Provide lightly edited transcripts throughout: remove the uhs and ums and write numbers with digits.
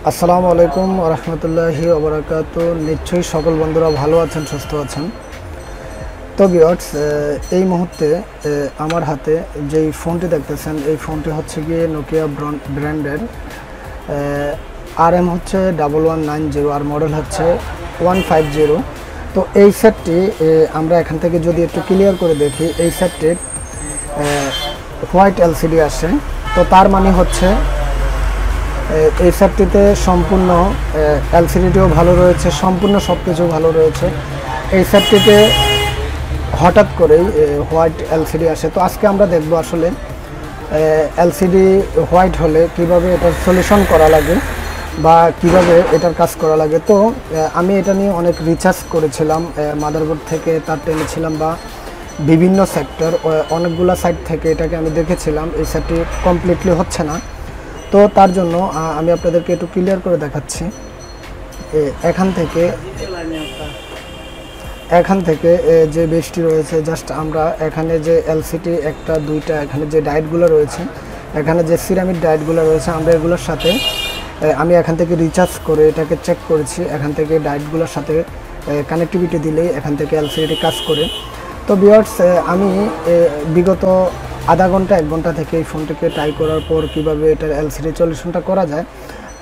আসসালামু আলাইকুম ওয়া রাহমাতুল্লাহি ওয়া বারাকাতুহু। নিশ্চয়ই সকল বন্ধুরা ভালো আছেন, সুস্থ আছেন। তো ভিউয়ার্স, এই মুহূর্তে আমার হাতে যেই ফোনটি দেখতেছেন, এই ফোনটি হচ্ছে গিয়ে নোকিয়া ব্র্যান্ডের RM হচ্ছে 1190 আর মডেল হচ্ছে 150। তো এই সেটটি আমরা এখান থেকে যদি একটু ক্লিয়ার করে দেখি, এই সেটটির হোয়াইট LCD আসে। তো তার মানে হচ্ছে এই সেটটিতে সম্পূর্ণ LCDটিও ভালো রয়েছে, সম্পূর্ণ সব কিছু ভালো রয়েছে। এই সেটটিতে হঠাৎ করেই হোয়াইট LCD আসে। তো আজকে আমরা দেখব আসলে LCD হোয়াইট হলে কিভাবে এটার সলিউশন করা লাগে বা কিভাবে এটার কাজ করা লাগে। তো আমি এটা নিয়ে অনেক রিসার্চ করেছিলাম, মাদারবোর্ড থেকে তার টেনেছিলাম বা বিভিন্ন সেক্টর অনেকগুলো সাইট থেকে এটাকে আমি দেখেছিলাম। এই সেটটি কমপ্লিটলি হচ্ছে না। তো তার জন্য আমি আপনাদেরকে একটু ক্লিয়ার করে দেখাচ্ছি। এখান থেকে যে বেসটি রয়েছে, জাস্ট আমরা এখানে যে LCD একটা দুইটা এখানে যে ডায়েটগুলো রয়েছে, এখানে যে সিরামিক ডায়েটগুলো রয়েছে, আমরা এগুলোর সাথে আমি এখান থেকে রিচার্জ করে এটাকে চেক করেছি। এখান থেকে ডায়েটগুলোর সাথে কানেক্টিভিটি দিলেই এখান থেকে LCD কাজ করে। তো ভিউয়ার্স, আমি বিগত আধা ঘন্টা 1 ঘন্টা থেকে এই ফোনটিকে ট্রাই করার পর কীভাবে এটার LCD সলিউশনটা করা যায়,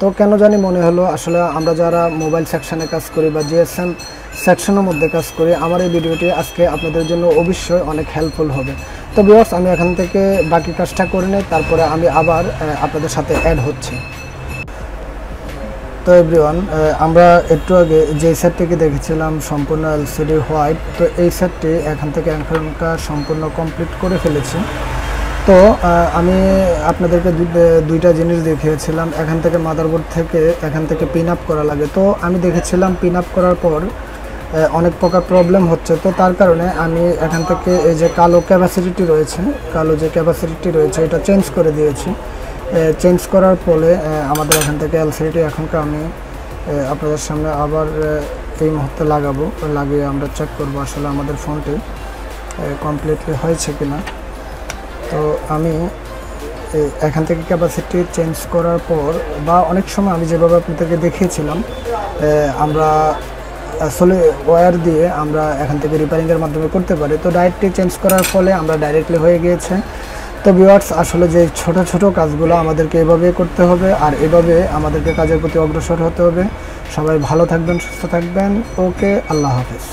তো কেন জানি মনে হলো আসলে আমরা যারা মোবাইল সেকশানে কাজ করি বা GSM সেকশনের মধ্যে কাজ করি, আমার এই ভিডিওটি আজকে আপনাদের জন্য অবশ্যই অনেক হেল্পফুল হবে। তো ভিউয়ার্স, আমি এখান থেকে বাকি কাজটা করে নিই, তারপরে আমি আবার আপনাদের সাথে অ্যাড হচ্ছি। তো এভরিওয়ান, আমরা একটু আগে যে সেটটিকে দেখেছিলাম সম্পূর্ণ LCD হোয়াইট, তো এই সেটটি এখান থেকে এখনকার সম্পূর্ণ কমপ্লিট করে ফেলেছি। তো আমি আপনাদেরকে দুইটা জিনিস দেখিয়েছিলাম। এখান থেকে মাদারবোর্ড থেকে এখান থেকে পিন আপ করা লাগে। তো আমি দেখেছিলাম পিন আপ করার পর অনেক প্রকার প্রবলেম হচ্ছে। তো তার কারণে আমি এখান থেকে এই যে কালো যে ক্যাপাসিটিটি রয়েছে এটা চেঞ্জ করে দিয়েছি। চেঞ্জ করার ফলে আমাদের এখান থেকে LCDটি এখনকার আমি আপনাদের সামনে আবার এই মুহূর্তে লাগিয়ে আমরা চেক করব আসলে আমাদের ফোনটি কমপ্লিটলি হয়েছে কিনা। তো আমি এখান থেকে ক্যাপাসিটি চেঞ্জ করার পর বা অনেক সময় আমি যেভাবে আপনাদেরকে দেখিয়েছিলাম, আমরা আসলে ওয়্যার দিয়ে আমরা এখান থেকে রিপেয়ারিংয়ের মাধ্যমে করতে পারি। তো ডাইরেক্টলি চেঞ্জ করার ফলে আমরা ডাইরেক্টলি হয়ে গিয়েছে। তো ভিউয়ার্স, আসলে যে ছোট ছোট কাজগুলো আমাদেরকে এভাবে করতে হবে আর এভাবে আমাদেরকে কাজের প্রতি অগ্রসর হতে হবে। সবাই ভালো থাকবেন, সুস্থ থাকবেন। ওকে, আল্লাহ হাফেজ।